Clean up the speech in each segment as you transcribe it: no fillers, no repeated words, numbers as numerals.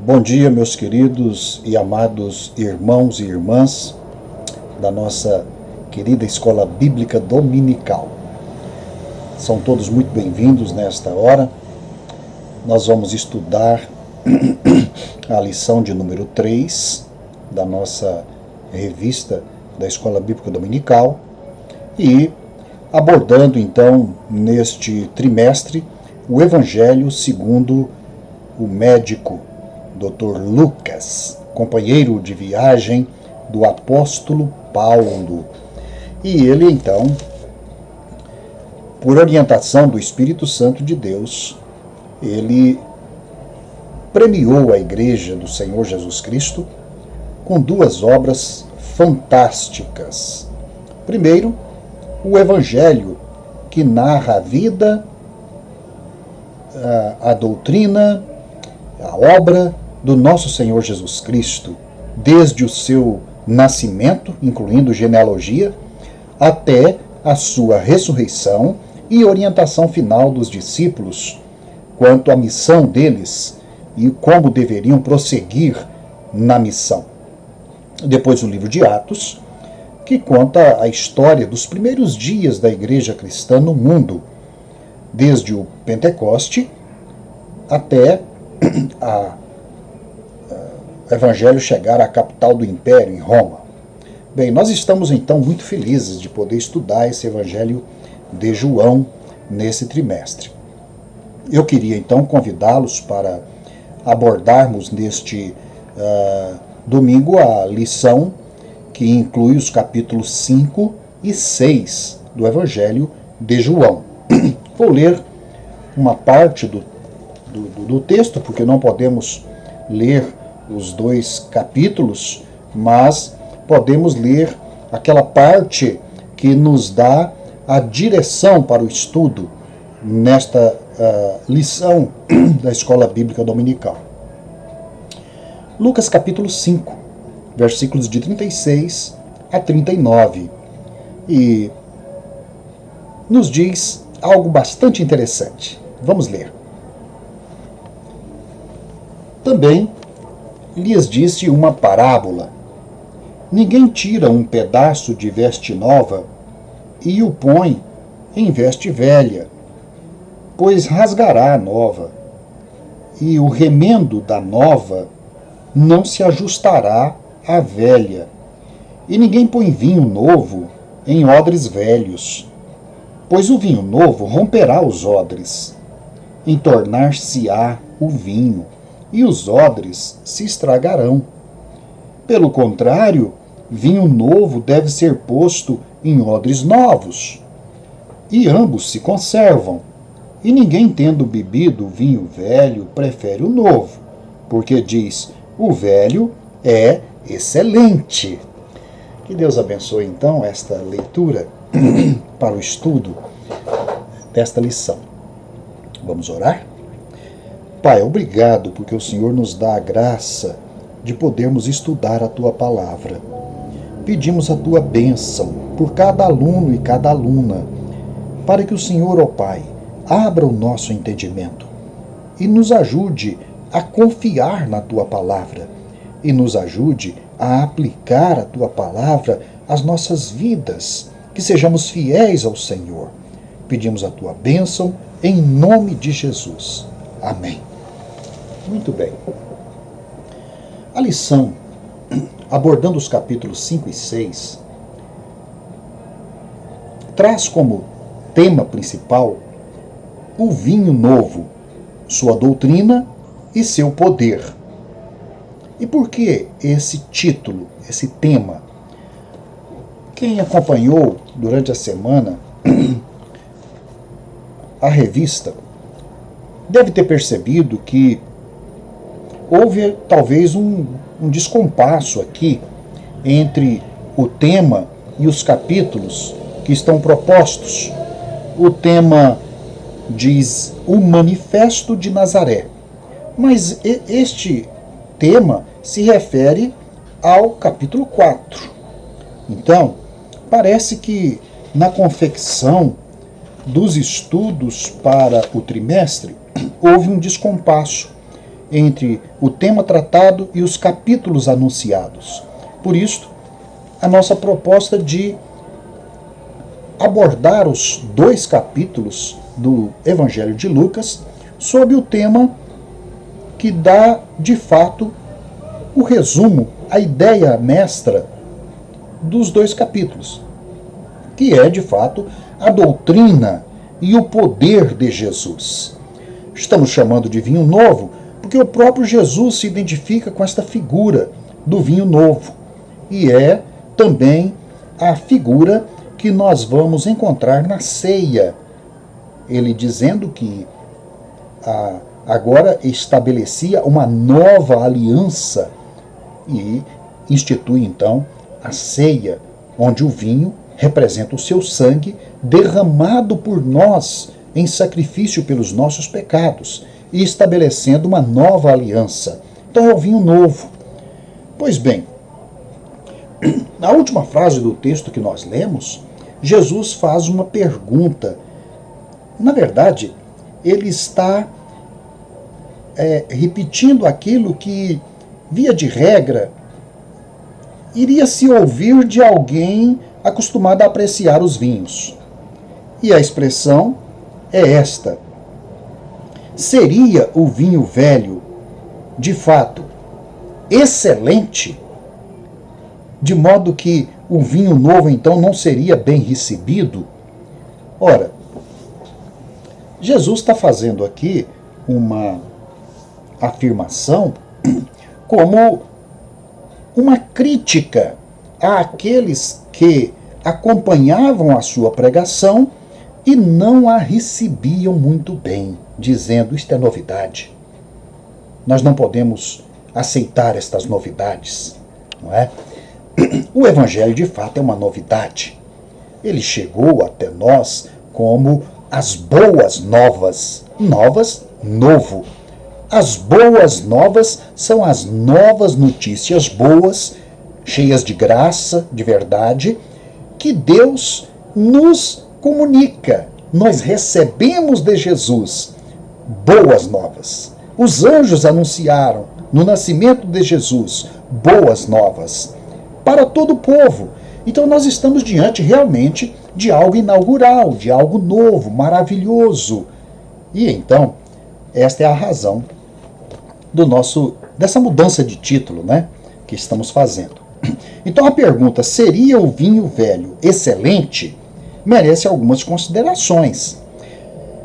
Bom dia, meus queridos e amados irmãos e irmãs da nossa querida Escola Bíblica Dominical. São todos muito bem-vindos nesta hora. Nós vamos estudar a lição de número 3 da nossa revista da Escola Bíblica Dominical e abordando então neste trimestre o Evangelho segundo o médico Dr. Lucas, companheiro de viagem do apóstolo Paulo. E ele, então, por orientação do Espírito Santo de Deus, ele premiou a Igreja do Senhor Jesus Cristo com duas obras fantásticas. Primeiro, o Evangelho, que narra a vida, a doutrina, a obra do nosso Senhor Jesus Cristo, desde o seu nascimento, incluindo genealogia, até a sua ressurreição e orientação final dos discípulos quanto à missão deles e como deveriam prosseguir na missão. Depois o livro de Atos, que conta a história dos primeiros dias da igreja cristã no mundo, desde o Pentecoste até o Evangelho chegar à capital do Império, em Roma. Bem, nós estamos então muito felizes de poder estudar esse Evangelho de João nesse trimestre. Eu queria então convidá-los para abordarmos neste domingo a lição que inclui os capítulos 5 e 6 do Evangelho de João. Vou ler uma parte do texto, porque não podemos ler os dois capítulos, mas podemos ler aquela parte que nos dá a direção para o estudo nesta lição da Escola Bíblica Dominical. Lucas capítulo 5, versículos de 36 a 39, e nos diz algo bastante interessante. Vamos ler. Também lhes disse uma parábola. Ninguém tira um pedaço de veste nova e o põe em veste velha, pois rasgará a nova, e o remendo da nova não se ajustará à velha. E ninguém põe vinho novo em odres velhos, pois o vinho novo romperá os odres, entornar-se-á o vinho, e os odres se estragarão. Pelo contrário, vinho novo deve ser posto em odres novos, e ambos se conservam. E ninguém, tendo bebido o vinho velho, prefere o novo, porque diz: o velho é excelente. Que Deus abençoe então esta leitura para o estudo desta lição. Vamos orar? Pai, obrigado porque o Senhor nos dá a graça de podermos estudar a Tua palavra. Pedimos a Tua bênção por cada aluno e cada aluna, para que o Senhor, ó Pai, abra o nosso entendimento e nos ajude a confiar na Tua palavra e nos ajude a aplicar a Tua palavra às nossas vidas, que sejamos fiéis ao Senhor. Pedimos a Tua bênção em nome de Jesus. Amém. Muito bem. A lição, abordando os capítulos 5 e 6, traz como tema principal o vinho novo, sua doutrina e seu poder. E por que esse título, esse tema? Quem acompanhou durante a semana a revista deve ter percebido que houve talvez um descompasso aqui entre o tema e os capítulos que estão propostos. O tema diz o Manifesto de Nazaré, mas este tema se refere ao capítulo 4. Então, parece que na confecção dos estudos para o trimestre houve um descompasso entre o tema tratado e os capítulos anunciados. Por isso, a nossa proposta de abordar os 2 capítulos do Evangelho de Lucas sob o tema que dá, de fato, o resumo, a ideia mestra dos 2 capítulos, que é, de fato, a doutrina e o poder de Jesus. Estamos chamando de vinho novo porque o próprio Jesus se identifica com esta figura do vinho novo, e é também a figura que nós vamos encontrar na ceia. Ele dizendo que agora estabelecia uma nova aliança e institui então a ceia, onde o vinho representa o seu sangue derramado por nós em sacrifício pelos nossos pecados e estabelecendo uma nova aliança. Então é o vinho novo. Pois bem, na última frase do texto que nós lemos, Jesus faz uma pergunta. Na verdade, ele está repetindo aquilo que, via de regra, iria se ouvir de alguém acostumado a apreciar os vinhos. E a expressão é esta: seria o vinho velho, de fato, excelente, de modo que o vinho novo então não seria bem recebido? Ora, Jesus está fazendo aqui uma afirmação como uma crítica àqueles que acompanhavam a sua pregação e não a recebiam muito bem, dizendo: isto é novidade. Nós não podemos aceitar estas novidades, não é? O Evangelho, de fato, é uma novidade. Ele chegou até nós como as boas novas. Novas, novo. As boas novas são as novas notícias boas, cheias de graça, de verdade, que Deus nos comunica. Nós recebemos de Jesus boas novas. Os anjos anunciaram no nascimento de Jesus boas novas para todo o povo. Então nós estamos diante realmente de algo inaugural, de algo novo, maravilhoso. E então, esta é a razão dessa mudança de título, né, que estamos fazendo. Então a pergunta: seria o vinho velho excelente? Merece algumas considerações.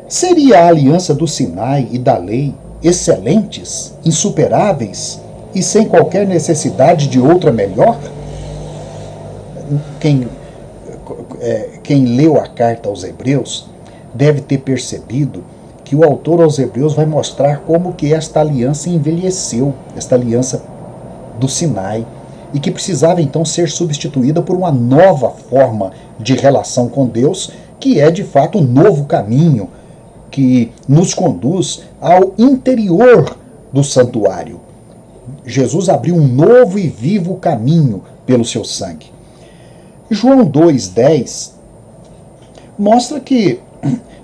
Seria a aliança do Sinai e da lei excelentes, insuperáveis e sem qualquer necessidade de outra melhor? Quem leu a carta aos Hebreus deve ter percebido que o autor aos Hebreus vai mostrar como que esta aliança envelheceu, esta aliança do Sinai, e que precisava então ser substituída por uma nova forma de relação com Deus, que é de fato um novo caminho que nos conduz ao interior do santuário. Jesus abriu um novo e vivo caminho pelo seu sangue. João 2,10 mostra que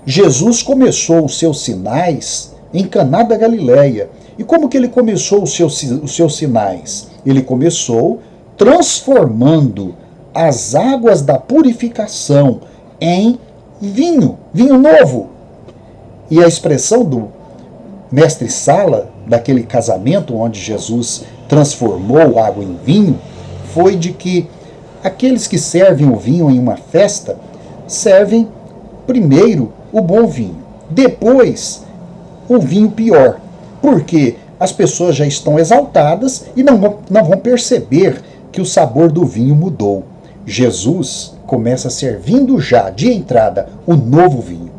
Jesus começou os seus sinais em Caná da Galileia. E como que ele começou os seus sinais? Ele começou transformando as águas da purificação em vinho novo. E a expressão do mestre Sala, daquele casamento onde Jesus transformou água em vinho, foi de que aqueles que servem o vinho em uma festa servem primeiro o bom vinho, depois o vinho pior, porque as pessoas já estão exaltadas e não vão perceber que o sabor do vinho mudou. Jesus começa servindo já de entrada o novo vinho.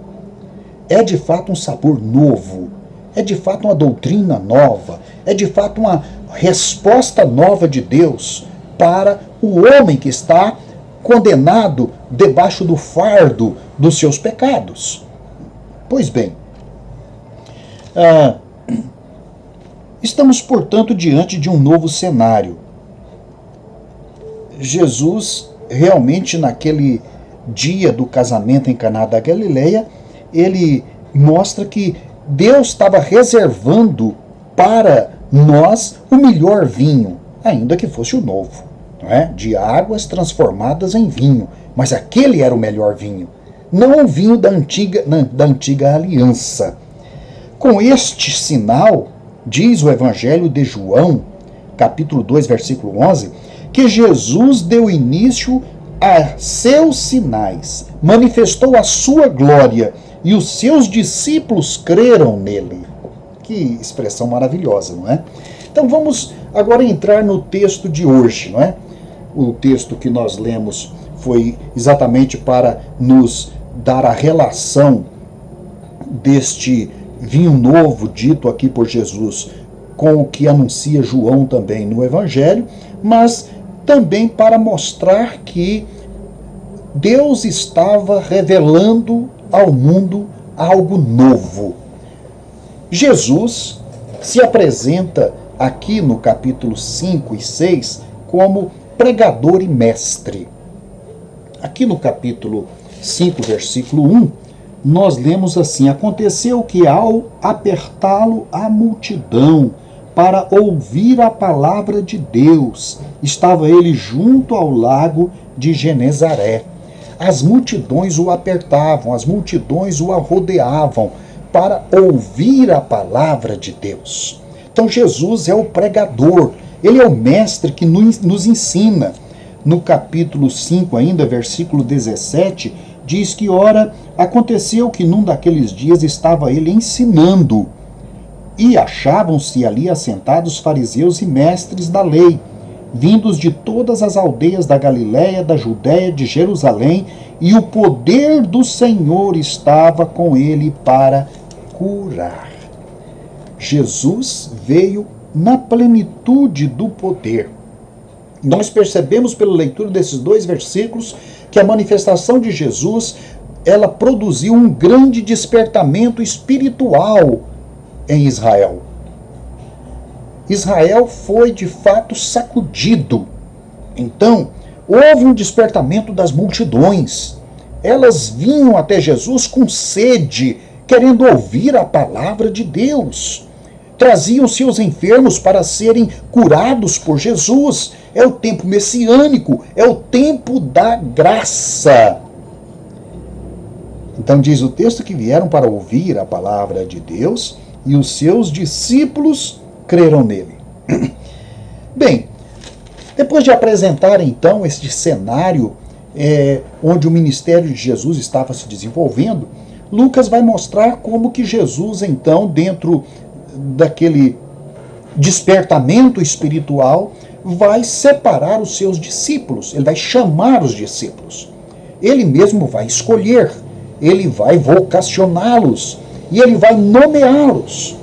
É de fato um sabor novo, é de fato uma doutrina nova, é de fato uma resposta nova de Deus para o homem que está condenado debaixo do fardo dos seus pecados. Pois bem, estamos, portanto, diante de um novo cenário. Jesus, realmente, naquele dia do casamento em Caná da Galileia, ele mostra que Deus estava reservando para nós o melhor vinho, ainda que fosse o novo, não é? De águas transformadas em vinho. Mas aquele era o melhor vinho, não o vinho da antiga aliança. Com este sinal, diz o Evangelho de João, capítulo 2, versículo 11, que Jesus deu início a seus sinais, manifestou a sua glória e os seus discípulos creram nele. Que expressão maravilhosa, não é? Então vamos agora entrar no texto de hoje, não é? O texto que nós lemos foi exatamente para nos dar a relação deste vinho novo dito aqui por Jesus com o que anuncia João também no Evangelho, mas também para mostrar que Deus estava revelando ao mundo algo novo. Jesus se apresenta aqui no capítulo 5 e 6 como pregador e mestre. Aqui no capítulo 5, versículo 1, nós lemos assim: aconteceu que ao apertá-lo a multidão para ouvir a palavra de Deus, estava ele junto ao lago de Genezaré. As multidões o apertavam, as multidões o rodeavam para ouvir a palavra de Deus. Então Jesus é o pregador, ele é o mestre que nos ensina. No capítulo 5 ainda, versículo 17, diz que, ora, aconteceu que num daqueles dias estava ele ensinando, e achavam-se ali assentados fariseus e mestres da lei, vindos de todas as aldeias da Galiléia, da Judéia, de Jerusalém, e o poder do Senhor estava com ele para curar. Jesus veio na plenitude do poder. Nós percebemos pela leitura desses dois versículos que a manifestação de Jesus, ela produziu um grande despertamento espiritual em Israel. Israel foi de fato sacudido. Então, houve um despertamento das multidões. Elas vinham até Jesus com sede, querendo ouvir a palavra de Deus. Traziam seus enfermos para serem curados por Jesus. É o tempo messiânico, é o tempo da graça. Então diz o texto que vieram para ouvir a palavra de Deus e os seus discípulos creram nele. Bem, depois de apresentar então este cenário onde o ministério de Jesus estava se desenvolvendo, Lucas vai mostrar como que Jesus então, dentro daquele despertamento espiritual, vai separar os seus discípulos, ele vai chamar os discípulos. Ele mesmo vai escolher, ele vai vocacioná-los e ele vai nomeá-los.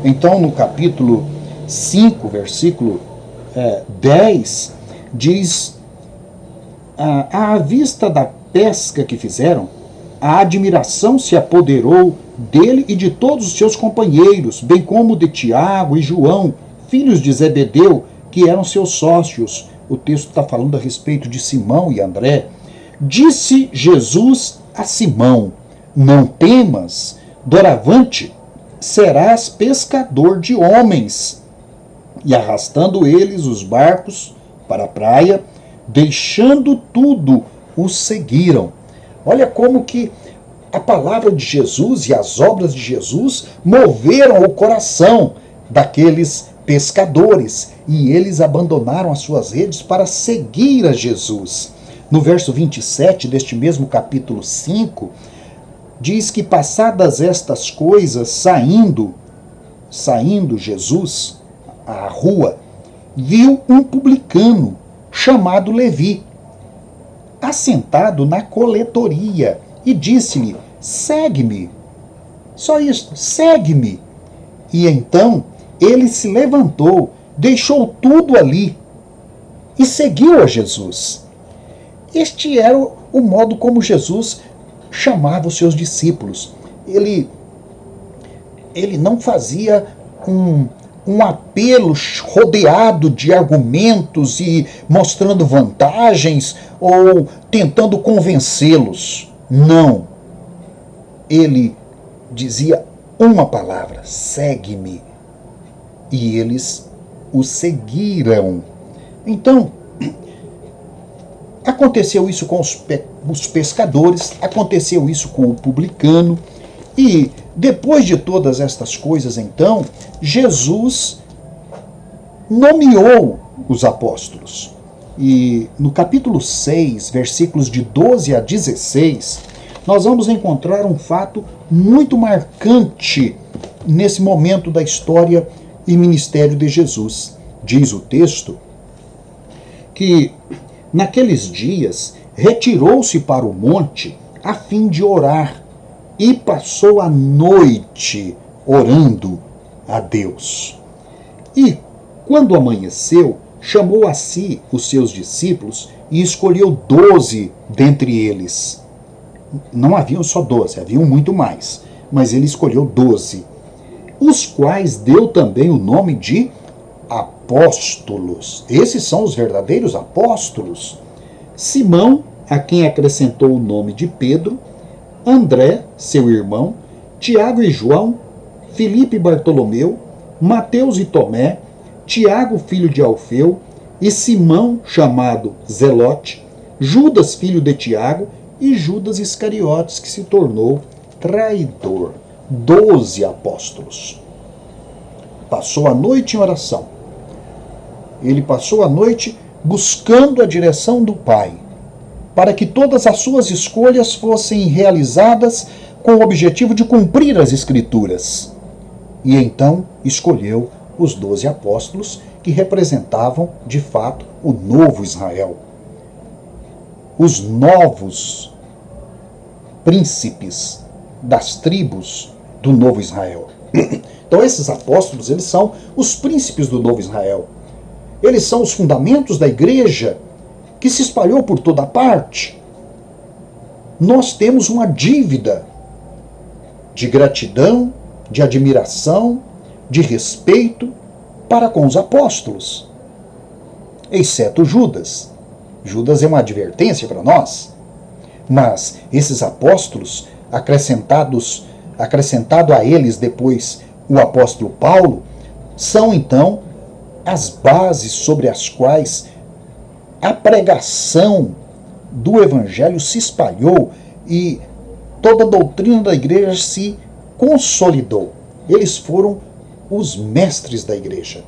Então, no capítulo 5, versículo 10, diz: à vista da pesca que fizeram, a admiração se apoderou dele e de todos os seus companheiros, bem como de Tiago e João, filhos de Zebedeu, que eram seus sócios. O texto está falando a respeito de Simão e André. Disse Jesus a Simão: não temas, doravante serás pescador de homens. E arrastando eles os barcos para a praia, deixando tudo, os seguiram. Olha como que a palavra de Jesus e as obras de Jesus moveram o coração daqueles pescadores e eles abandonaram as suas redes para seguir a Jesus. No verso 27 deste mesmo capítulo 5, diz que passadas estas coisas, saindo Jesus à rua, viu um publicano chamado Levi, assentado na coletoria, e disse-lhe: segue-me. Só isto, segue-me. E então ele se levantou, deixou tudo ali e seguiu a Jesus. Este era o modo como Jesus chamava os seus discípulos. Ele não fazia um apelo rodeado de argumentos e mostrando vantagens ou tentando convencê-los. Não. Ele dizia uma palavra: segue-me. e eles o seguiram. Então, aconteceu isso com os pescadores, aconteceu isso com o publicano, e depois de todas estas coisas, então, Jesus nomeou os apóstolos. E no capítulo 6, versículos de 12 a 16, nós vamos encontrar um fato muito marcante nesse momento da história e ministério de Jesus. Diz o texto que naqueles dias retirou-se para o monte a fim de orar e passou a noite orando a Deus. E quando amanheceu, chamou a si os seus discípulos e escolheu 12 dentre eles. Não haviam só 12, haviam muito mais, mas ele escolheu 12, os quais deu também o nome de apóstolos. Esses são os verdadeiros apóstolos. Simão, a quem acrescentou o nome de Pedro, André, seu irmão, Tiago e João, Filipe e Bartolomeu, Mateus e Tomé, Tiago, filho de Alfeu, e Simão, chamado Zelote, Judas, filho de Tiago, e Judas Iscariotes, que se tornou traidor. 12 apóstolos. Passou a noite em oração. Ele passou a noite buscando a direção do Pai, para que todas as suas escolhas fossem realizadas com o objetivo de cumprir as Escrituras. E então escolheu os 12 apóstolos, que representavam, de fato, o novo Israel. Os novos príncipes das tribos do novo Israel. Então esses apóstolos, eles são os príncipes do novo Israel. Eles são os fundamentos da igreja que se espalhou por toda parte. Nós temos uma dívida de gratidão, de admiração, de respeito para com os apóstolos, exceto Judas. Judas é uma advertência para nós. Mas esses apóstolos, acrescentado a eles depois o apóstolo Paulo, são então as bases sobre as quais a pregação do evangelho se espalhou e toda a doutrina da igreja se consolidou. Eles foram os mestres da igreja.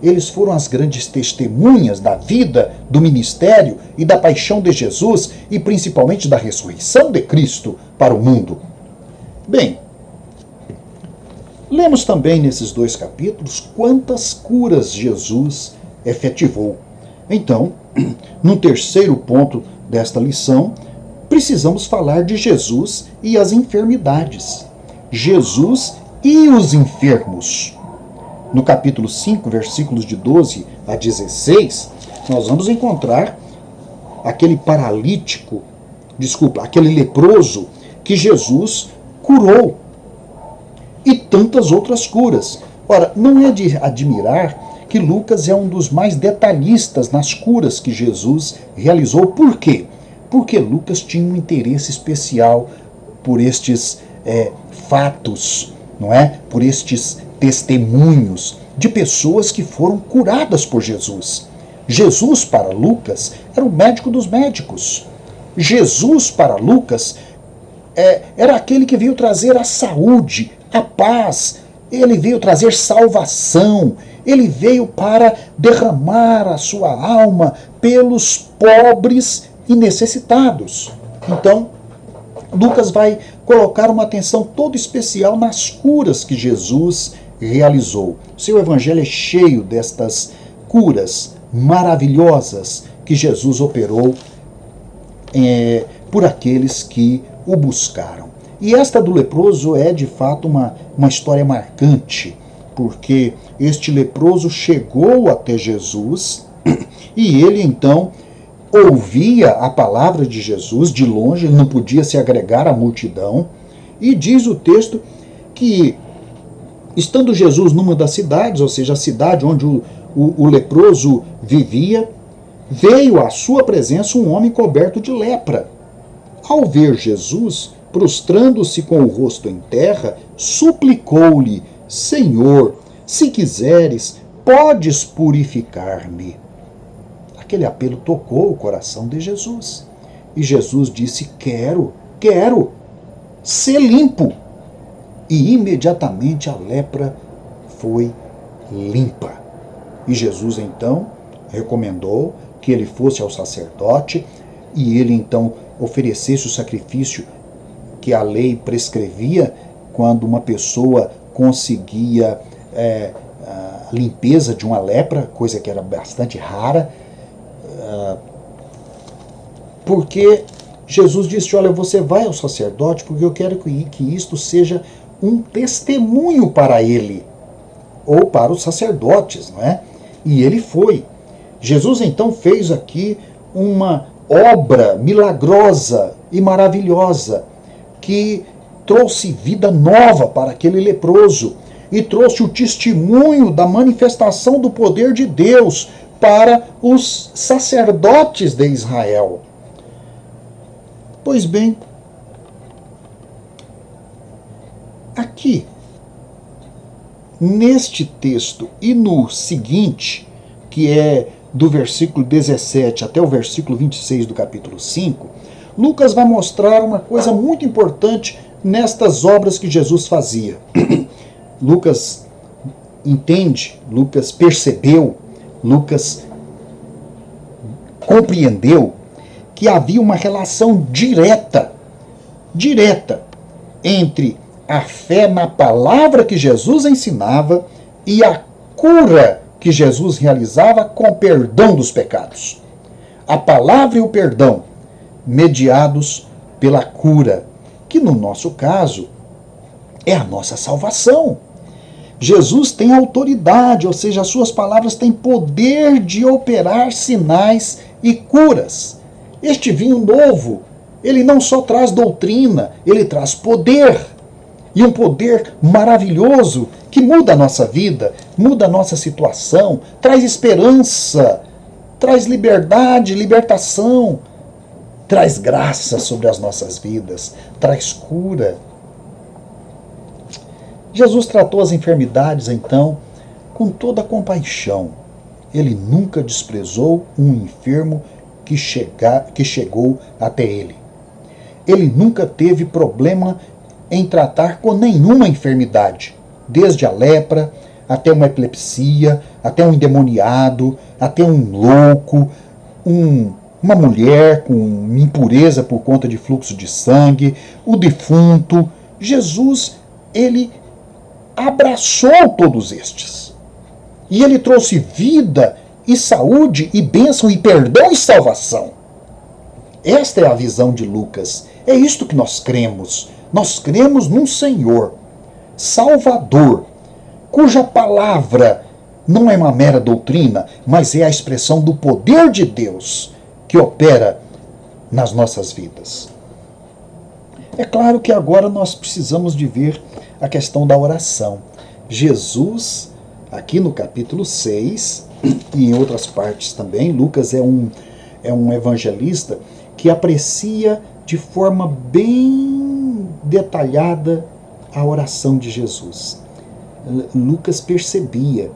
Eles foram as grandes testemunhas da vida, do ministério e da paixão de Jesus e principalmente da ressurreição de Cristo para o mundo. Bem, lemos também nesses 2 capítulos quantas curas Jesus efetivou. Então, no terceiro ponto desta lição, precisamos falar de Jesus e as enfermidades. Jesus e os enfermos. No capítulo 5, versículos de 12 a 16, nós vamos encontrar aquele aquele leproso que Jesus curou e tantas outras curas. Ora, não é de admirar que Lucas é um dos mais detalhistas nas curas que Jesus realizou. Por quê? Porque Lucas tinha um interesse especial por estes fatos, não é? Por estes testemunhos de pessoas que foram curadas por Jesus. Jesus, para Lucas, era o médico dos médicos. Jesus, para Lucas, era aquele que veio trazer a saúde, a paz. Ele veio trazer salvação. Ele veio para derramar a sua alma pelos pobres e necessitados. Então, Lucas vai colocar uma atenção toda especial nas curas que Jesus realizou. Seu evangelho é cheio destas curas maravilhosas que Jesus operou por aqueles que o buscaram. E esta do leproso é de fato uma história marcante, porque este leproso chegou até Jesus e ele então ouvia a palavra de Jesus de longe, ele não podia se agregar à multidão, e diz o texto que, estando Jesus numa das cidades, ou seja, a cidade onde o leproso vivia, veio à sua presença um homem coberto de lepra. Ao ver Jesus, prostrando-se com o rosto em terra, suplicou-lhe: Senhor, Se quiseres, podes purificar-me. Aquele apelo tocou o coração de Jesus. E Jesus disse: quero ser limpo. E imediatamente a lepra foi limpa. E Jesus então recomendou que ele fosse ao sacerdote e ele então oferecesse o sacrifício que a lei prescrevia quando uma pessoa conseguia a limpeza de uma lepra, coisa que era bastante rara, porque Jesus disse: olha, você vai ao sacerdote porque eu quero que isto seja um testemunho para ele, ou para os sacerdotes, não é? E ele foi. Jesus então fez aqui uma obra milagrosa e maravilhosa, que trouxe vida nova para aquele leproso e trouxe o testemunho da manifestação do poder de Deus para os sacerdotes de Israel. Pois bem, aqui, neste texto e no seguinte, que é do versículo 17 até o versículo 26 do capítulo 5, Lucas vai mostrar uma coisa muito importante nestas obras que Jesus fazia. Lucas entende, Lucas percebeu, Lucas compreendeu que havia uma relação direta entre a fé na palavra que Jesus ensinava e a cura que Jesus realizava com o perdão dos pecados. A palavra e o perdão mediados pela cura, que no nosso caso é a nossa salvação. Jesus tem autoridade, ou seja, as suas palavras têm poder de operar sinais e curas. Este vinho novo, ele não só traz doutrina, ele traz poder. E um poder maravilhoso que muda a nossa vida, muda a nossa situação, traz esperança, traz liberdade, libertação, traz graça sobre as nossas vidas, traz cura. Jesus tratou as enfermidades, então, com toda a compaixão. Ele nunca desprezou um enfermo que chegou até ele. Ele nunca teve problema em tratar com nenhuma enfermidade, desde a lepra, até uma epilepsia, até um endemoniado, até um louco, uma mulher com impureza por conta de fluxo de sangue, o defunto. Jesus, ele abraçou todos estes. E ele trouxe vida e saúde e bênção e perdão e salvação. Esta é a visão de Lucas. É isto que nós cremos. Nós cremos num Senhor Salvador, cuja palavra não é uma mera doutrina, mas é a expressão do poder de Deus que opera nas nossas vidas. É claro que agora nós precisamos de ver a questão da oração. Jesus, aqui no capítulo 6, e em outras partes também, Lucas é um evangelista que aprecia de forma bem detalhada a oração de Jesus. Lucas percebia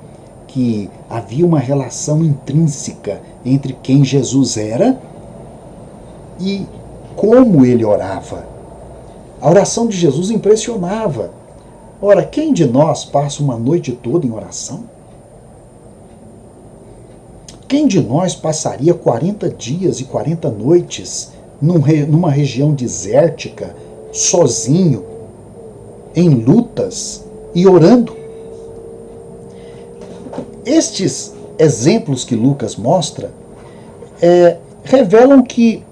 que havia uma relação intrínseca entre quem Jesus era e como ele orava. A oração de Jesus impressionava. Ora, quem de nós passa uma noite toda em oração? Quem de nós passaria 40 dias e 40 noites numa região desértica, sozinho, em lutas e orando? Estes exemplos que Lucas mostra revelam que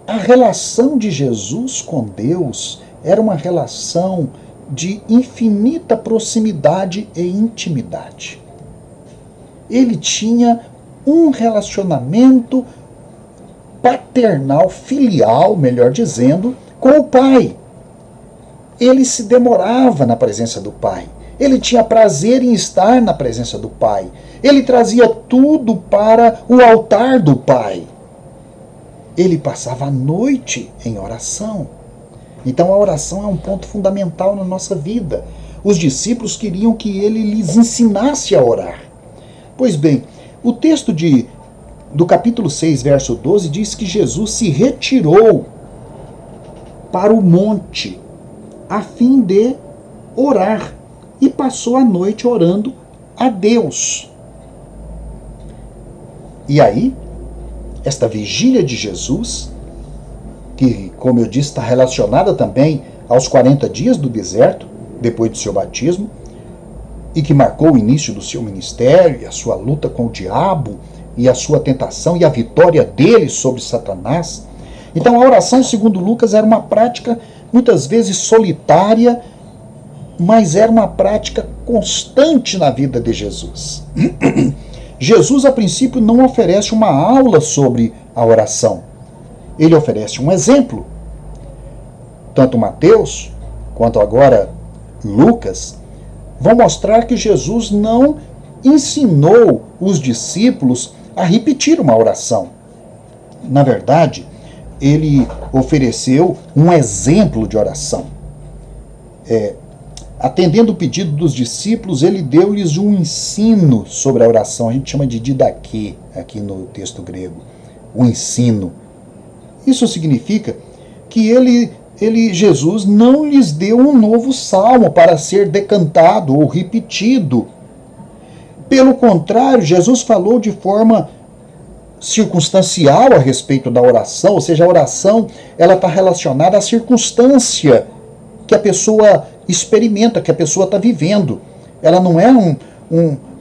a relação de Jesus com Deus era uma relação de infinita proximidade e intimidade. Ele tinha um relacionamento paternal, filial, melhor dizendo, com o Pai. Ele se demorava na presença do Pai. Ele tinha prazer em estar na presença do Pai. Ele trazia tudo para o altar do Pai. Ele passava a noite em oração. Então a oração é um ponto fundamental na nossa vida. os discípulos queriam que ele lhes ensinasse a orar. Pois bem, o texto do capítulo 6, verso 12, diz que Jesus se retirou para o monte a fim de orar e passou a noite orando a Deus. E aí, esta vigília de Jesus, que, como eu disse, está relacionada também aos 40 dias do deserto, depois do seu batismo, e que marcou o início do seu ministério, e a sua luta com o diabo, e a sua tentação, e a vitória dele sobre Satanás. Então a oração, segundo Lucas, era uma prática muitas vezes solitária, mas era uma prática constante na vida de Jesus. Jesus, a princípio, não oferece uma aula sobre a oração. Ele oferece um exemplo. Tanto Mateus, quanto agora Lucas, vão mostrar que Jesus não ensinou os discípulos a repetir uma oração. Na verdade, ele ofereceu um exemplo de oração. Atendendo o pedido dos discípulos, ele deu-lhes um ensino sobre a oração. A gente chama de didaquê aqui no texto grego. O ensino. Isso significa que Jesus não lhes deu um novo salmo para ser decantado ou repetido. Pelo contrário, Jesus falou de forma circunstancial a respeito da oração, ou seja, a oração ela está relacionada à circunstância que a pessoa experimenta, que a pessoa está vivendo. Ela não é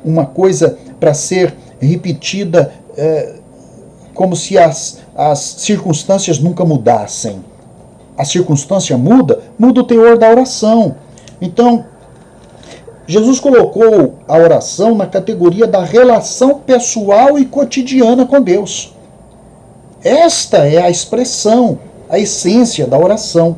uma coisa para ser repetida como se as circunstâncias nunca mudassem. A circunstância muda o teor da oração. Então, Jesus colocou a oração na categoria da relação pessoal e cotidiana com Deus. Esta é a expressão, a essência da oração.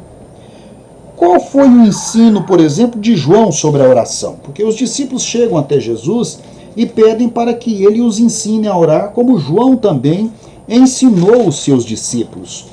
Qual foi o ensino, por exemplo, de João sobre a oração? Porque os discípulos chegam até Jesus e pedem para que ele os ensine a orar, como João também ensinou os seus discípulos.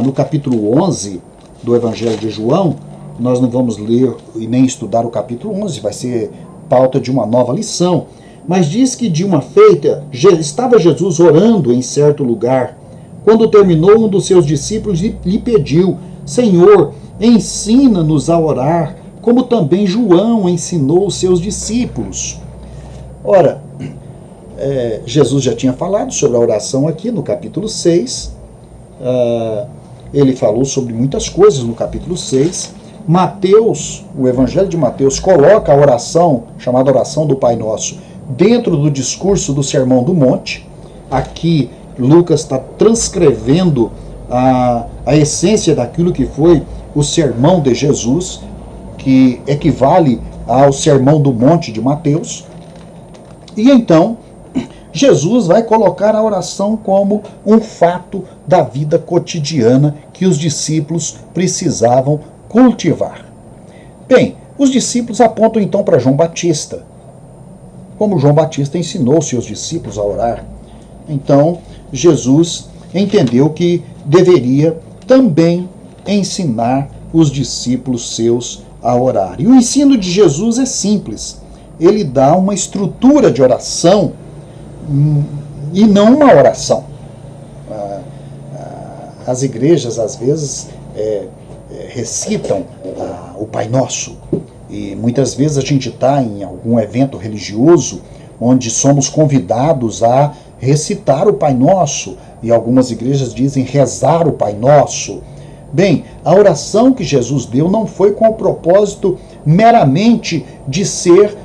No capítulo 11 do Evangelho de João, nós não vamos ler e nem estudar o capítulo 11, vai ser pauta de uma nova lição, mas diz que de uma feita, estava Jesus orando em certo lugar, quando terminou, um dos seus discípulos lhe pediu: Senhor, ensina-nos a orar, como também João ensinou os seus discípulos. Ora, Jesus já tinha falado sobre a oração aqui no capítulo 6, ele falou sobre muitas coisas no capítulo 6. Mateus, o Evangelho de Mateus, coloca a oração, chamada oração do Pai Nosso, dentro do discurso do Sermão do Monte. Aqui, Lucas está transcrevendo a essência daquilo que foi o Sermão de Jesus, que equivale ao Sermão do Monte de Mateus. E então, Jesus vai colocar a oração como um fato da vida cotidiana que os discípulos precisavam cultivar. Bem, os discípulos apontam então para João Batista, como João Batista ensinou seus discípulos a orar. Então, Jesus entendeu que deveria também ensinar os discípulos seus a orar. E o ensino de Jesus é simples. Ele dá uma estrutura de oração e não uma oração. As igrejas, às vezes, recitam o Pai Nosso. E muitas vezes a gente está em algum evento religioso onde somos convidados a recitar o Pai Nosso. E algumas igrejas dizem rezar o Pai Nosso. Bem, a oração que Jesus deu não foi com o propósito meramente de ser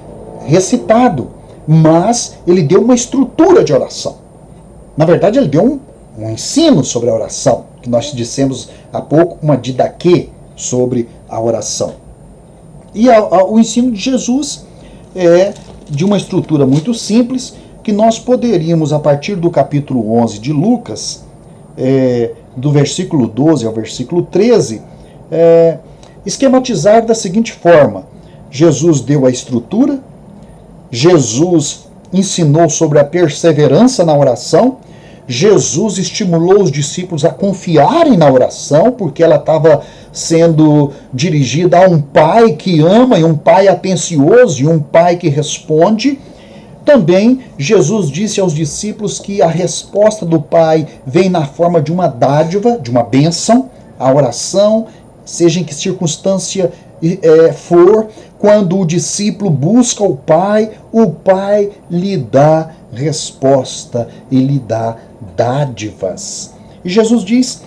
recitado, mas ele deu uma estrutura de oração. Na verdade, ele deu um ensino sobre a oração, que nós dissemos há pouco, uma didaquê sobre a oração. E o ensino de Jesus é de uma estrutura muito simples, que nós poderíamos, a partir do capítulo 11 de Lucas, do versículo 12 ao versículo 13, esquematizar da seguinte forma: Jesus deu a estrutura, Jesus ensinou sobre a perseverança na oração, Jesus estimulou os discípulos a confiarem na oração, porque ela estava sendo dirigida a um pai que ama, e um pai atencioso, e um pai que responde. Também Jesus disse aos discípulos que a resposta do Pai vem na forma de uma dádiva, de uma bênção. A oração, seja em que circunstância for, quando o discípulo busca o Pai lhe dá resposta e lhe dá dádivas. E Jesus diz,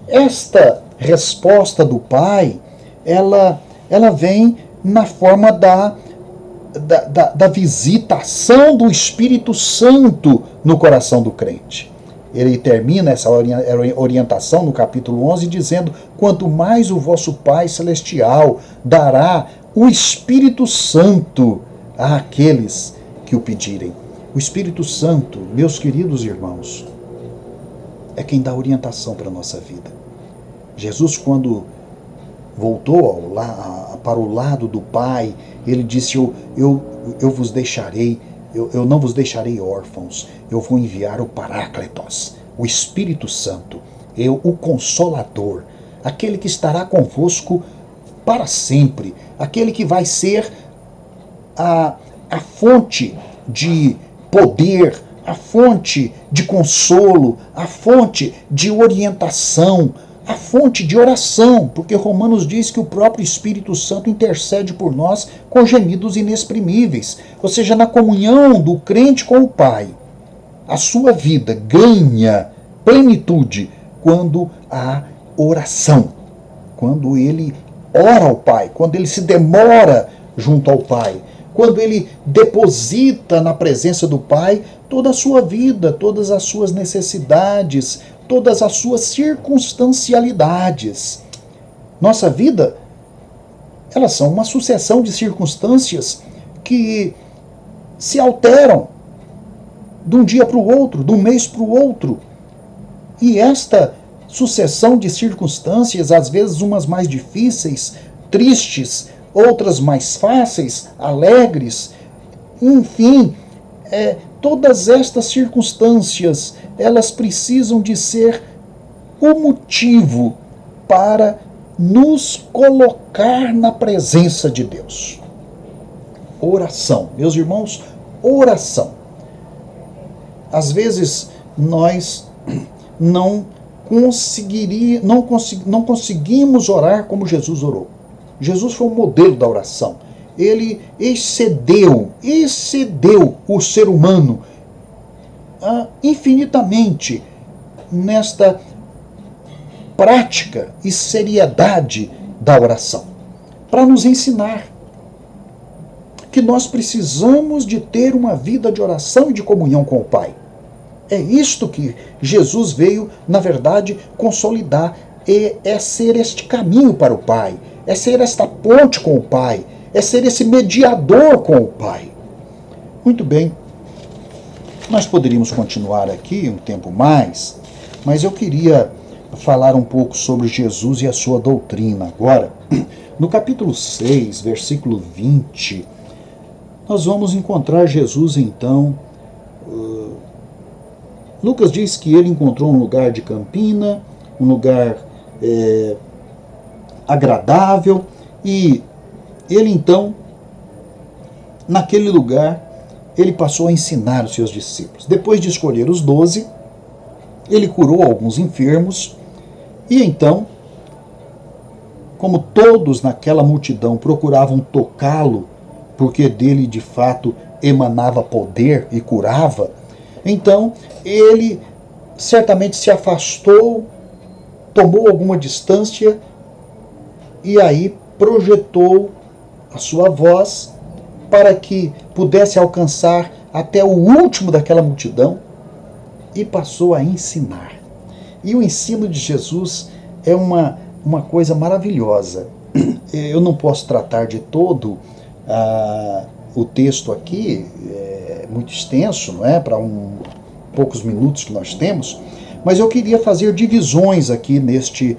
esta resposta do Pai, ela vem na forma da visitação do Espírito Santo no coração do crente. Ele termina essa orientação no capítulo 11 dizendo: quanto mais o vosso Pai Celestial dará o Espírito Santo àqueles que o pedirem. O Espírito Santo, meus queridos irmãos, é quem dá orientação para a nossa vida. Jesus, quando voltou para o lado do Pai, ele disse, eu vos deixarei, eu não vos deixarei órfãos, eu vou enviar o Paráclitos, o Espírito Santo, o Consolador, aquele que estará convosco para sempre, aquele que vai ser a fonte de poder, a fonte de consolo, a fonte de orientação, a fonte de oração, porque Romanos diz que o próprio Espírito Santo intercede por nós com gemidos inexprimíveis, ou seja, na comunhão do crente com o Pai. A sua vida ganha plenitude quando há oração, quando ele ora ao Pai, quando ele se demora junto ao Pai, quando ele deposita na presença do Pai toda a sua vida, todas as suas necessidades, todas as suas circunstancialidades. Nossa vida, elas são uma sucessão de circunstâncias que se alteram de um dia para o outro, de um mês para o outro. E esta sucessão de circunstâncias, às vezes umas mais difíceis, tristes, outras mais fáceis, alegres, enfim, todas estas circunstâncias, elas precisam de ser o motivo para nos colocar na presença de Deus. Oração. Meus irmãos, oração. Às vezes nós não conseguimos orar como Jesus orou. Jesus foi o modelo da oração. Ele excedeu o ser humano infinitamente nesta prática e seriedade da oração, para nos ensinar que nós precisamos de ter uma vida de oração e de comunhão com o Pai. É isto que Jesus veio, na verdade, consolidar, é ser este caminho para o Pai, é ser esta ponte com o Pai, é ser esse mediador com o Pai. Muito bem, nós poderíamos continuar aqui um tempo mais, mas eu queria falar um pouco sobre Jesus e a sua doutrina agora. No capítulo 6, versículo 20, nós vamos encontrar Jesus então. Lucas diz que ele encontrou um lugar de campina, um lugar agradável, e ele então, naquele lugar, ele passou a ensinar os seus discípulos. Depois de escolher os 12, ele curou alguns enfermos, e então, como todos naquela multidão procuravam tocá-lo, porque dele de fato emanava poder e curava, então ele certamente se afastou, tomou alguma distância e aí projetou a sua voz para que pudesse alcançar até o último daquela multidão e passou a ensinar. E o ensino de Jesus é uma coisa maravilhosa. Eu não posso tratar de todo o texto aqui, é muito extenso, não é? Para poucos minutos que nós temos, mas eu queria fazer divisões aqui neste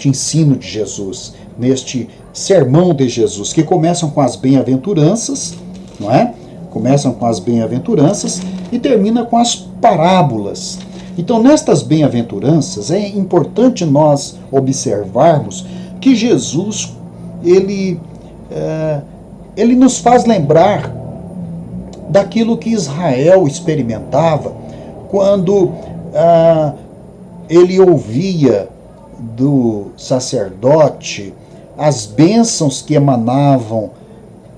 ensino de Jesus, neste sermão de Jesus, que começam com as bem-aventuranças, não é? Começam com as bem-aventuranças e termina com as parábolas. Então, nestas bem-aventuranças, é importante nós observarmos que Jesus, ele nos faz lembrar daquilo que Israel experimentava quando ele ouvia do sacerdote as bênçãos que emanavam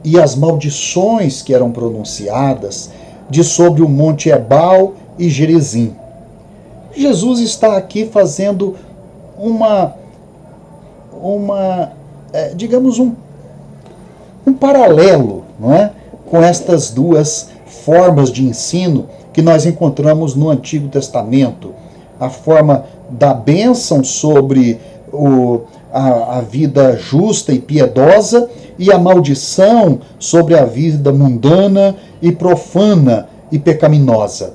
e as maldições que eram pronunciadas de sobre o Monte Ebal e Gerizim. Jesus está aqui fazendo digamos, um paralelo, não é? Com estas duas formas de ensino que nós encontramos no Antigo Testamento. A forma da bênção sobre a vida justa e piedosa e a maldição sobre a vida mundana e profana e pecaminosa.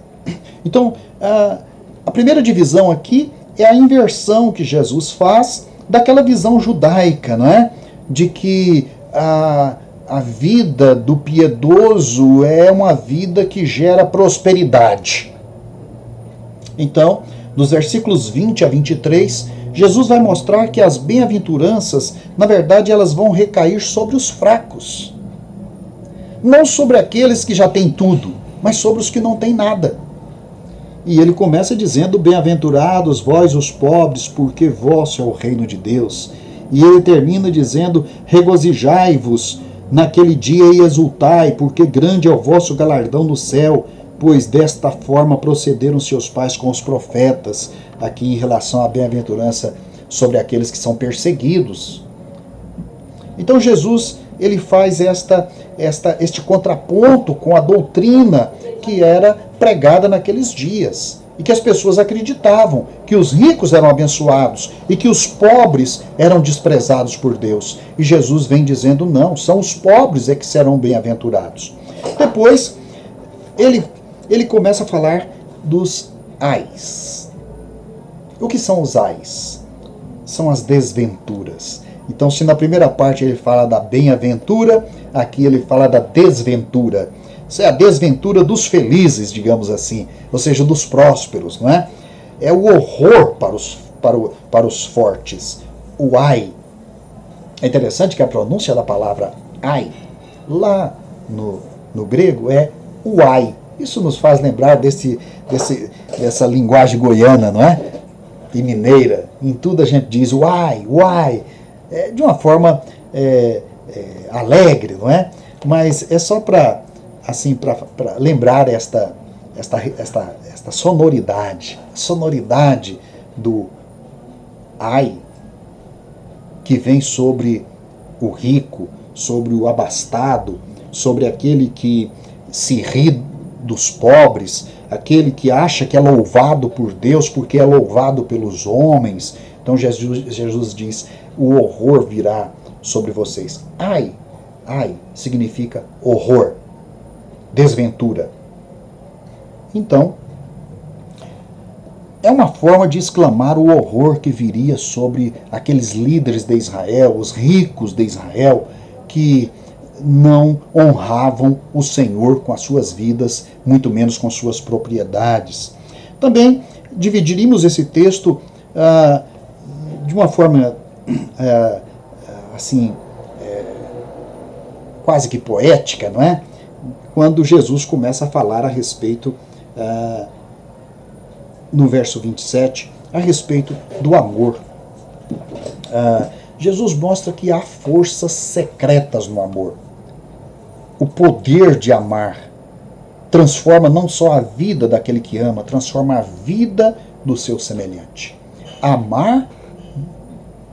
Então, a primeira divisão aqui é a inversão que Jesus faz daquela visão judaica, não é? De que a vida do piedoso é uma vida que gera prosperidade. Então, dos versículos 20 a 23, Jesus vai mostrar que as bem-aventuranças, na verdade, elas vão recair sobre os fracos. Não sobre aqueles que já têm tudo, mas sobre os que não têm nada. E ele começa dizendo: bem-aventurados vós os pobres, porque vosso é o reino de Deus. E ele termina dizendo: regozijai-vos naquele dia e exultai, porque grande é o vosso galardão no céu, pois desta forma procederam seus pais com os profetas, aqui em relação à bem-aventurança sobre aqueles que são perseguidos. Então Jesus, ele faz este contraponto com a doutrina que era pregada naqueles dias, e que as pessoas acreditavam que os ricos eram abençoados e que os pobres eram desprezados por Deus. E Jesus vem dizendo: não, são os pobres é que serão bem-aventurados. Depois, ele começa a falar dos ais. O que são os ais? São as desventuras. Então, se na primeira parte ele fala da bem-aventura, aqui ele fala da desventura. Isso é a desventura dos felizes, digamos assim, ou seja, dos prósperos, não é? É o horror para os fortes, o ai. É interessante que a pronúncia da palavra ai, lá no grego, é o ai. Isso nos faz lembrar dessa linguagem goiana, não é? E mineira. Em tudo a gente diz uai, uai, de uma forma alegre, não é? Mas é só para lembrar esta sonoridade, a sonoridade do ai, que vem sobre o rico, sobre o abastado, sobre aquele que se ri dos pobres, aquele que acha que é louvado por Deus porque é louvado pelos homens. Então Jesus diz: o horror virá sobre vocês. Ai, ai significa horror, desventura. Então, é uma forma de exclamar o horror que viria sobre aqueles líderes de Israel, os ricos de Israel, que não honravam o Senhor com as suas vidas, muito menos com suas propriedades. Também dividiríamos esse texto de uma forma quase que poética, não é? Quando Jesus começa a falar a respeito, no verso 27, a respeito do amor. Jesus mostra que há forças secretas no amor. O poder de amar transforma não só a vida daquele que ama, transforma a vida do seu semelhante. Amar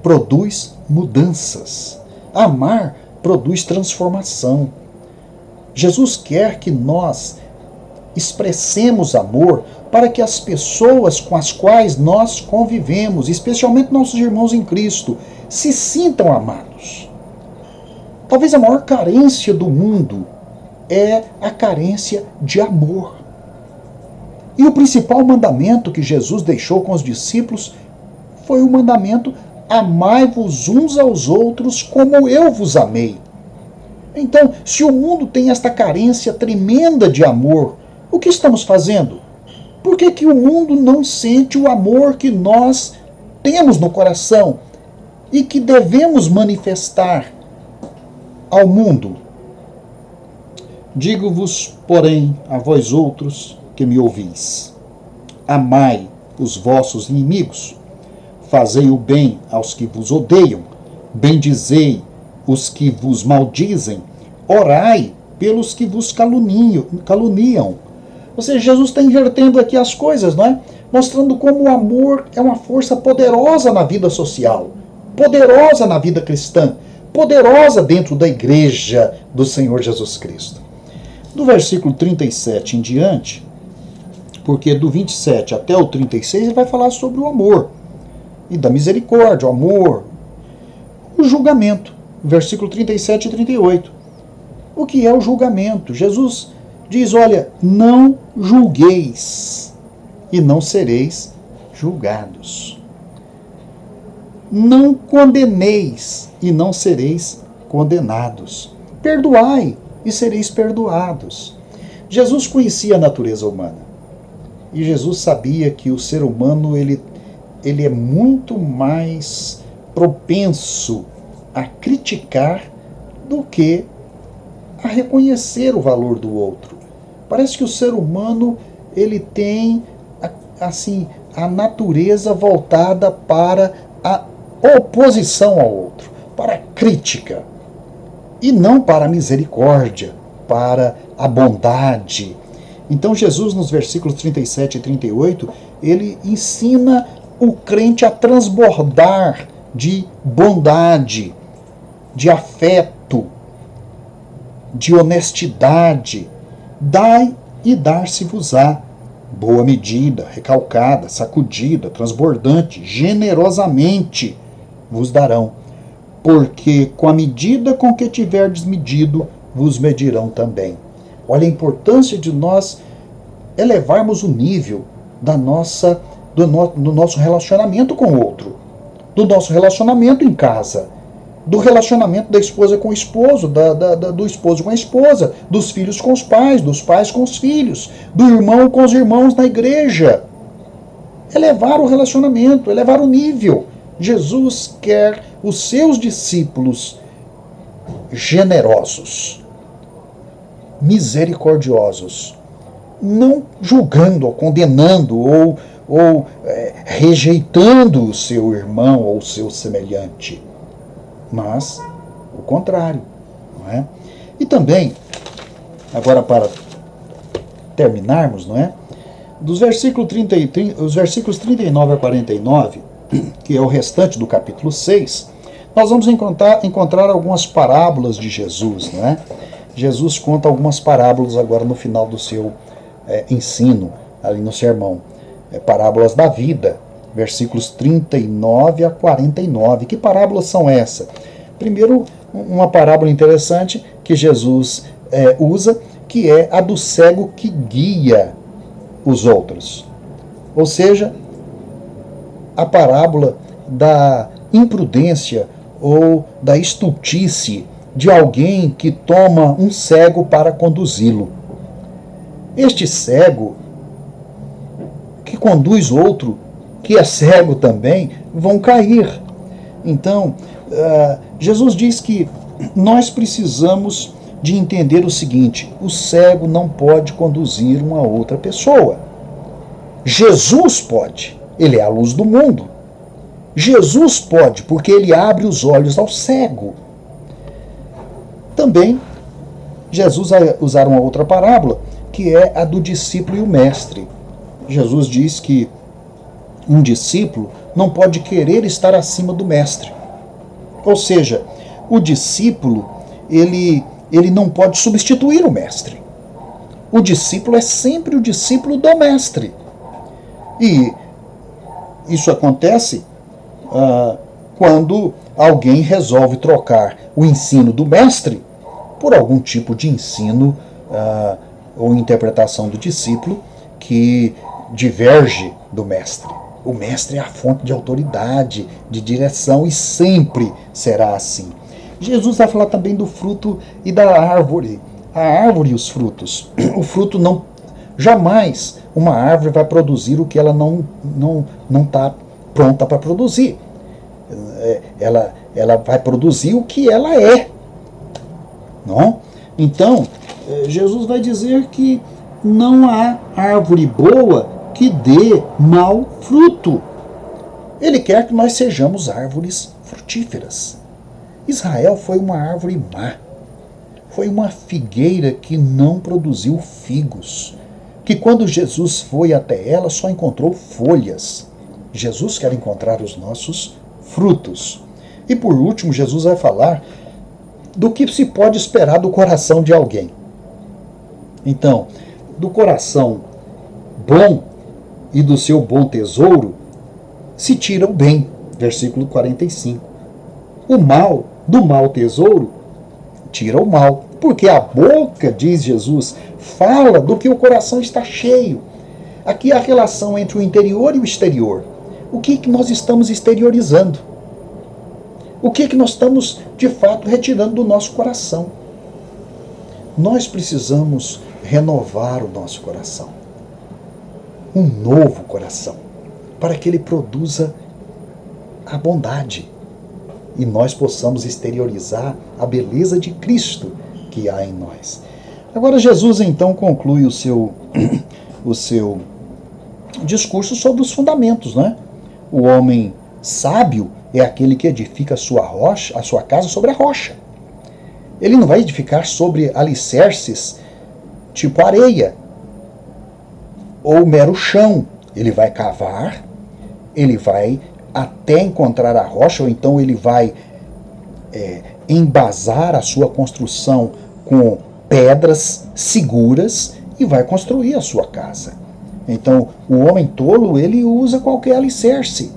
produz mudanças. Amar produz transformação. Jesus quer que nós expressemos amor para que as pessoas com as quais nós convivemos, especialmente nossos irmãos em Cristo, se sintam amados. Talvez a maior carência do mundo é a carência de amor. E o principal mandamento que Jesus deixou com os discípulos foi o mandamento: amai-vos uns aos outros como eu vos amei. Então, se o mundo tem esta carência tremenda de amor, o que estamos fazendo? Por que que o mundo não sente o amor que nós temos no coração e que devemos manifestar ao mundo? Digo-vos, porém, a vós outros que me ouvis: amai os vossos inimigos, fazei o bem aos que vos odeiam, bendizei os que vos maldizem, orai pelos que vos caluniam. Ou seja, Jesus está invertendo aqui as coisas, não é? Mostrando como o amor é uma força poderosa na vida social, poderosa na vida cristã, poderosa dentro da igreja do Senhor Jesus Cristo. Do versículo 37 em diante, porque do 27 até o 36 ele vai falar sobre o amor e da misericórdia, o amor, o julgamento. Versículo 37 e 38. O que é o julgamento? Jesus diz, olha, não julgueis e não sereis julgados. Não condeneis e não sereis condenados. Perdoai e sereis perdoados. Jesus conhecia a natureza humana. E Jesus sabia que o ser humano ele é muito mais propenso a criticar do que a reconhecer o valor do outro. Parece que o ser humano ele tem assim a natureza voltada para a oposição ao outro, para a crítica, e não para a misericórdia, para a bondade. Então Jesus, nos versículos 37 e 38, ele ensina o crente a transbordar de bondade, de afeto, de honestidade. Dai e dar-se-vos-á, boa medida, recalcada, sacudida, transbordante, generosamente vos darão, porque com a medida com que tiverdes medido, vos medirão também. Olha a importância de nós elevarmos o nível do nosso relacionamento com o outro, do nosso relacionamento em casa, do relacionamento da esposa com o esposo, do esposo com a esposa, dos filhos com os pais, dos pais com os filhos, do irmão com os irmãos na igreja. Elevar o relacionamento, elevar o nível. Jesus quer os seus discípulos generosos, misericordiosos, não julgando ou condenando ou rejeitando o seu irmão ou o seu semelhante, mas o contrário, não é? E também, agora para terminarmos, não é? Dos versículos 39 a 49, que é o restante do capítulo 6, nós vamos encontrar algumas parábolas de Jesus, não é? Jesus conta algumas parábolas agora no final do seu ensino, ali no sermão. Parábolas da vida, versículos 39 a 49. Que parábolas são essas? Primeiro, uma parábola interessante que Jesus usa, que é a do cego que guia os outros. Ou seja, a parábola da imprudência ou da estultice de alguém que toma um cego para conduzi-lo. Este cego que conduz outro, que é cego também, vão cair. Então, Jesus diz que nós precisamos de entender o seguinte: o cego não pode conduzir uma outra pessoa. Jesus pode, ele é a luz do mundo. Jesus pode, porque ele abre os olhos ao cego. Também, Jesus vai usar uma outra parábola, que é a do discípulo e o mestre. Jesus diz que um discípulo não pode querer estar acima do mestre. Ou seja, o discípulo, ele não pode substituir o mestre. O discípulo é sempre o discípulo do mestre. E isso acontece quando alguém resolve trocar o ensino do mestre por algum tipo de ensino ou interpretação do discípulo que diverge do mestre. O mestre é a fonte de autoridade, de direção, e sempre será assim. Jesus vai falar também do fruto e da árvore. A árvore e os frutos. O fruto Jamais uma árvore vai produzir o que ela não está pronta para produzir. Ela vai produzir o que ela é. Não? Então, Jesus vai dizer que não há árvore boa que dê mau fruto. Ele quer que nós sejamos árvores frutíferas. Israel foi uma árvore má. Foi uma figueira que não produziu figos. Que quando Jesus foi até ela, só encontrou folhas. Jesus quer encontrar os nossos frutos. E por último, Jesus vai falar do que se pode esperar do coração de alguém. Então, do coração bom e do seu bom tesouro se tira o bem. Versículo 45. O mal, do mau tesouro, tira o mal. Porque a boca, diz Jesus, fala do que o coração está cheio. Aqui a relação entre o interior e o exterior. O que nós estamos exteriorizando? O que nós estamos, de fato, retirando do nosso coração? Nós precisamos renovar o nosso coração. Um novo coração. Para que ele produza a bondade. E nós possamos exteriorizar a beleza de Cristo que há em nós. Agora Jesus então conclui o seu discurso sobre os fundamentos, né? O homem sábio é aquele que edifica a sua casa sobre a rocha. Ele não vai edificar sobre alicerces tipo areia ou mero chão. Ele vai cavar, ele vai até encontrar a rocha, ou então ele vai embasar a sua construção com pedras seguras e vai construir a sua casa. Então, o homem tolo, ele usa qualquer alicerce.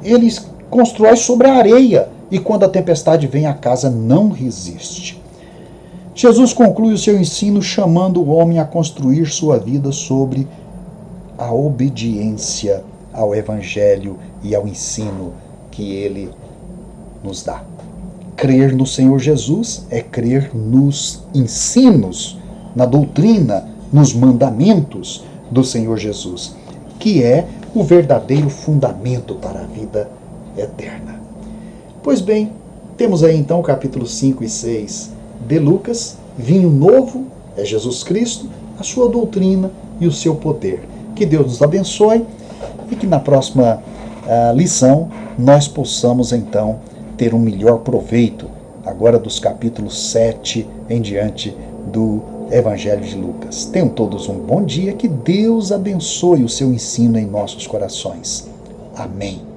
Ele constrói sobre a areia e quando a tempestade vem, a casa não resiste. Jesus conclui o seu ensino chamando o homem a construir sua vida sobre a obediência ao Evangelho e ao ensino que ele nos dá. Crer no Senhor Jesus é crer nos ensinos, na doutrina, nos mandamentos do Senhor Jesus, que é o verdadeiro fundamento para a vida eterna. Pois bem, temos aí então o capítulo 5 e 6 de Lucas, vinho novo é Jesus Cristo, a sua doutrina e o seu poder. Que Deus nos abençoe e que na próxima lição nós possamos então ter um melhor proveito agora dos capítulos 7 em diante do Evangelho de Lucas. Tenham todos um bom dia, que Deus abençoe o seu ensino em nossos corações. Amém.